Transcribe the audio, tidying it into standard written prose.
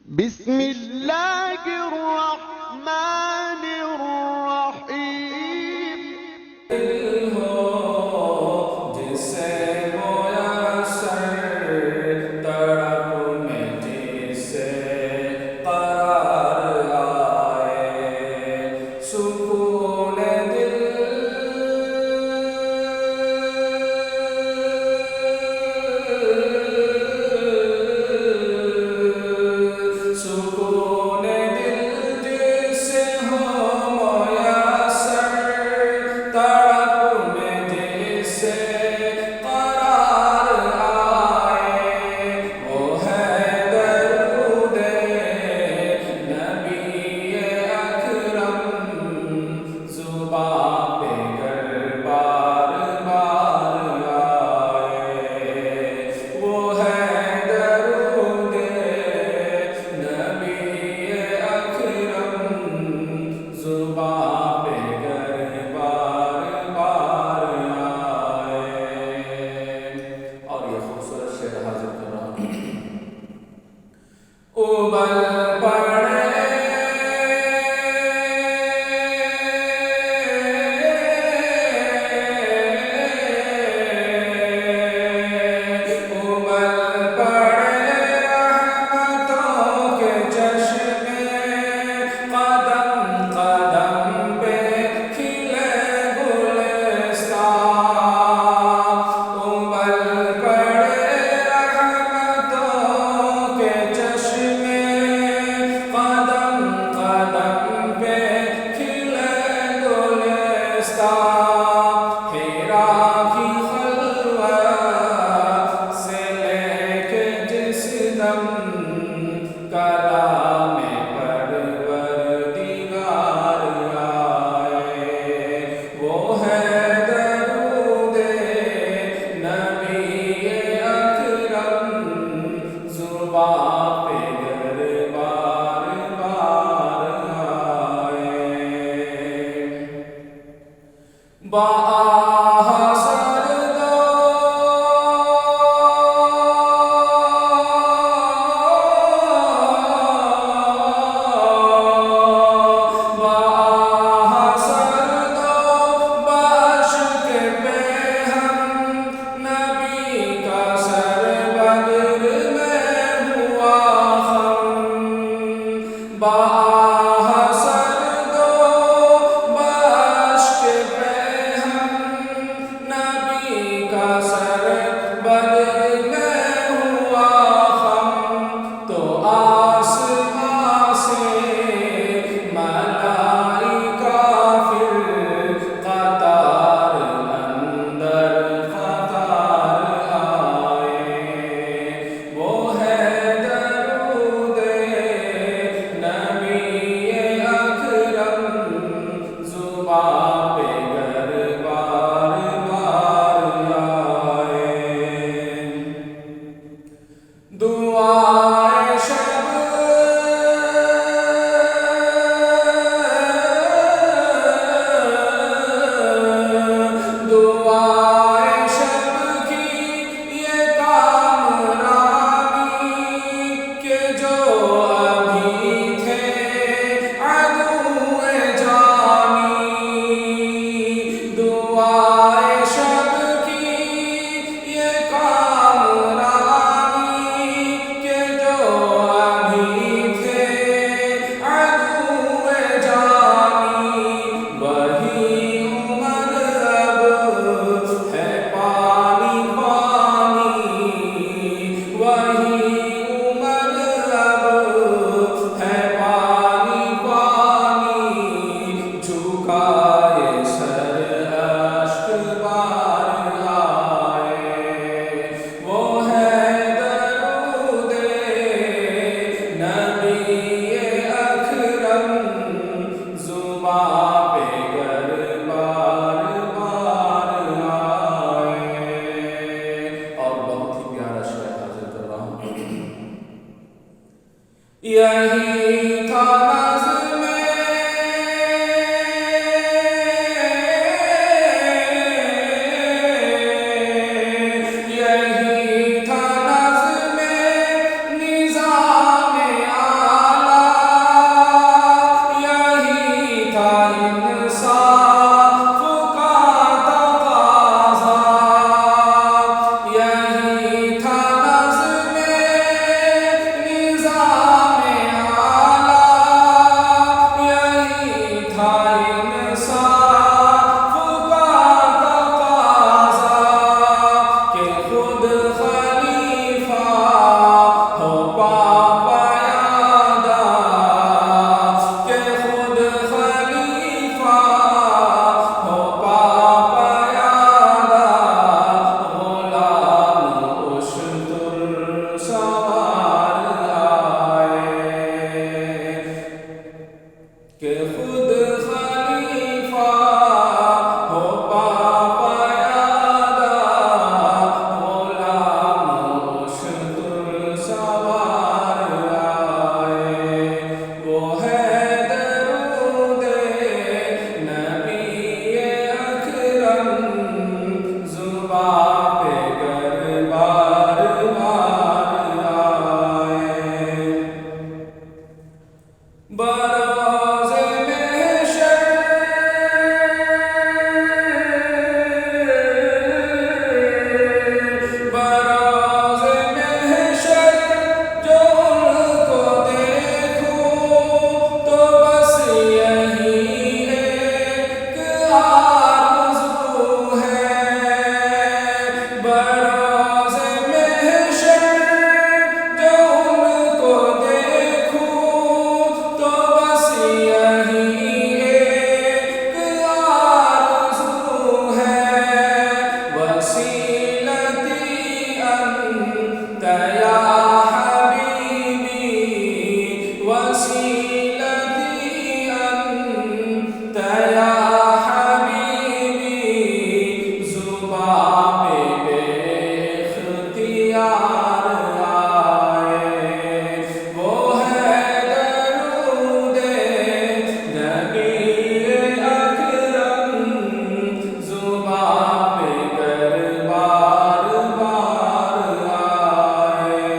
بسم الله الرحمن الرحيم جسے میسر طرف میں جسے قرار آئے سکون دل سکون دل جسے ہو میسر طرف میں جسے قرار آئے وہ ہے درود نبی اکرم زباں پہ گر بار بار آئے وہ ہے درود نبی اکرم زباں پہ گر بار بار آئے۔ اور یہ خوبصورت شعر حاضر کر رہا ہوں۔ ابل پڑے رحمتوں کے چشمے قدم قدم پہ کھلے گلستان ابل پڑے رحمتوں کے چشمے قدم قدم پہ کھلے گلستان حرا کی خلوت سے لے کے جس دم کلام پروردگار آئے وہ ہے درود نبی اکرم زباں پہ گر بار بار آئے باہا سردو باہا سردو باشک پہ ہم نبی کا سر بدر میں ہوا خم باہا سردو باشک پہ ہم نبی کا سر بدر میں ہوا خم تو آسمان سے ملائکہ پھر قطار اندر قطار آئے وہ ہے درود نبی اکرم زباں پہ گر بار بار آئے دعائے شب دعائے شب کی یہ کامرانی کہ جو ابھی تھے عدو جانی دعائے شب کی یہ کامرانی کہ جو ابھی تھے عدو جانی وہی عمر اب ہے پانی پانی وہی عمر اب ہے پانی پانی جھکائے سر اشک بار آئے وہ ہے درود نبی اکرم زباں پہ گر بار بار آئے اور بہت ہی پیارا شعر حاضر کر رہا ہوں۔ یہی تھا نظم یہی تھا نظم نظام وسيلتي أنت يا حبيبي زبان پہ بے اختیار آئے وہ ہے درود نبی اکرم زبان پہ کر بار بار آئے